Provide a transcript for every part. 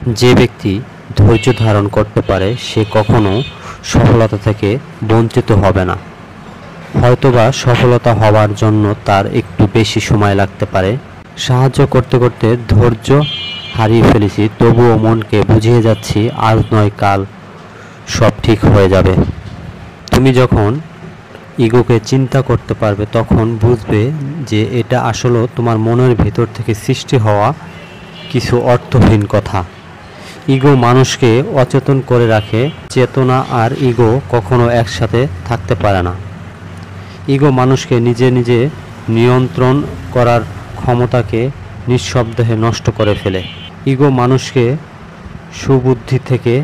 যে ব্যক্তি ধৈর্য ধারণ করতে পারে সে কখনো সফলতা থেকে বঞ্চিত হবে না। হয়তোবা সফলতা হওয়ার জন্য তার একটু বেশি সময় লাগতে পারে। সাহায্য করতে করতে ধৈর্য হারিয়ে ফেলেছি, তবুও মনকে বুঝিয়ে যাচ্ছি আজ নয় কাল সব ঠিক হয়ে যাবে। তুমি যখন ইগোকে চিন্তা করতে পারবে তখন বুঝবে যে এটা আসলে তোমার মনের ভেতর থেকে সৃষ্টি হওয়া কিছু অর্থহীন কথা। ইগো মানুষকে অচেতন করে রাখে। চেতনা আর ইগো কখনো একসাথে থাকতে পারে না। ইগো মানুষকে নিজে নিজে নিয়ন্ত্রণ করার ক্ষমতাকে নিঃশব্দে নষ্ট করে ফেলে। ইগো মানুষকে সুবুদ্ধি থেকে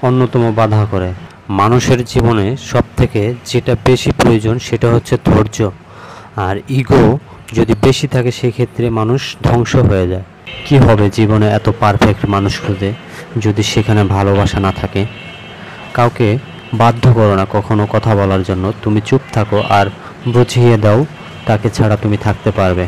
অন্যতম বাধা করে। মানুষের জীবনে সবথেকে যেটা বেশি প্রয়োজন সেটা হচ্ছে ধৈর্য। আর ইগো যদি বেশি থাকে সেক্ষেত্রে মানুষ ধ্বংস হয়ে যায়। কি হবে জীবনে এত পারফেক্ট মানুষ খুঁজে যদি সেখানে ভালোবাসা না থাকে? কাউকে বাধ্য করো না কখনো কথা বলার জন্য। তুমি চুপ থাকো আর বুঝিয়ে দাও তাকে ছাড়া তুমি থাকতে পারবে।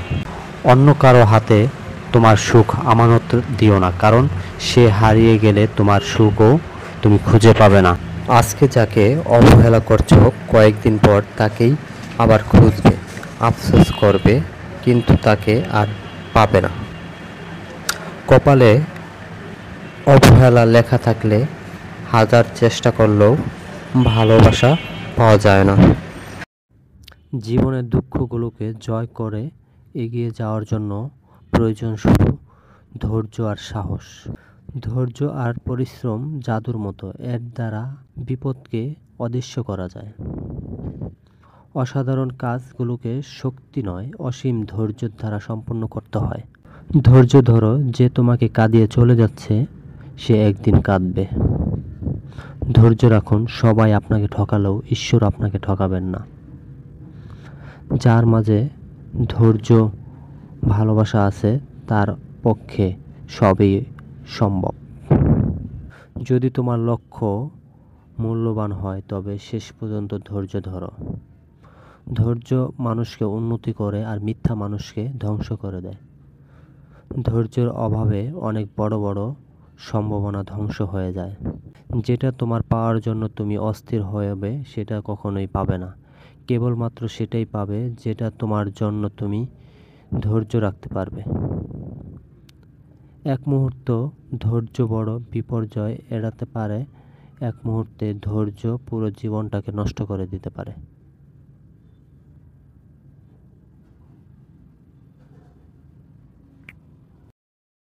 অন্য কারো হাতে তোমার সুখ আমানত দিও না, কারণ সে হারিয়ে গেলে তোমার সুখও তুমি খুঁজে পাবে না। আজকে যাকে অবহেলা করছো কয়েকদিন পর তাকেই আবার খুঁজবে, আফসোস করবে, কিন্তু তাকে আর পাবে না। কপালে অবহেলা লেখা থাকলে হাজার চেষ্টা করলেও ভালোবাসা পাওয়া যায় না। জীবনের দুঃখগুলোকে জয় করে এগিয়ে যাওয়ার জন্য প্রয়োজন শুধু ধৈর্য আর সাহস। ধৈর্য আর পরিশ্রম জাদুর মতো, এর দ্বারা বিপদকে অদৃশ্য করা যায়। অসাধারণ কাজগুলোকে শক্তি নয়, অসীম ধৈর্যের দ্বারা সম্পন্ন করতে হয়। ধৈর্য ধরো, যে তোমাকে কাঁদিয়ে চলে যাচ্ছে সে একদিন কাঁদবে। ধৈর্য রাখুন, সবাই আপনাকে ঠকালেও ঈশ্বর আপনাকে ঠকাবেন না। যার মাঝে ধৈর্য ভালোবাসা আছে তার পক্ষে সবই সম্ভব। যদি তোমার লক্ষ্য মূল্যবান হয় তবে শেষ পর্যন্ত ধৈর্য ধরো। ধৈর্য মানুষকে উন্নতি করে আর মিথ্যা মানুষকে ধ্বংস করে দেয়। ধৈর্যের অভাবে অনেক বড় বড় সম্ভাবনা ধ্বংস হয়ে যায়। যেটা তোমার পাওয়ার জন্য তুমি অস্থির হবে সেটা কখনোই পাবে না। কেবলমাত্র সেটাই পাবে যেটা তোমার জন্য তুমি ধৈর্য রাখতে পারবে। এক মুহূর্ত ধৈর্য বড় বিপর্যয় এড়াতে পারে, এক মুহূর্তে ধৈর্য পুরো জীবনটাকে নষ্ট করে দিতে পারে।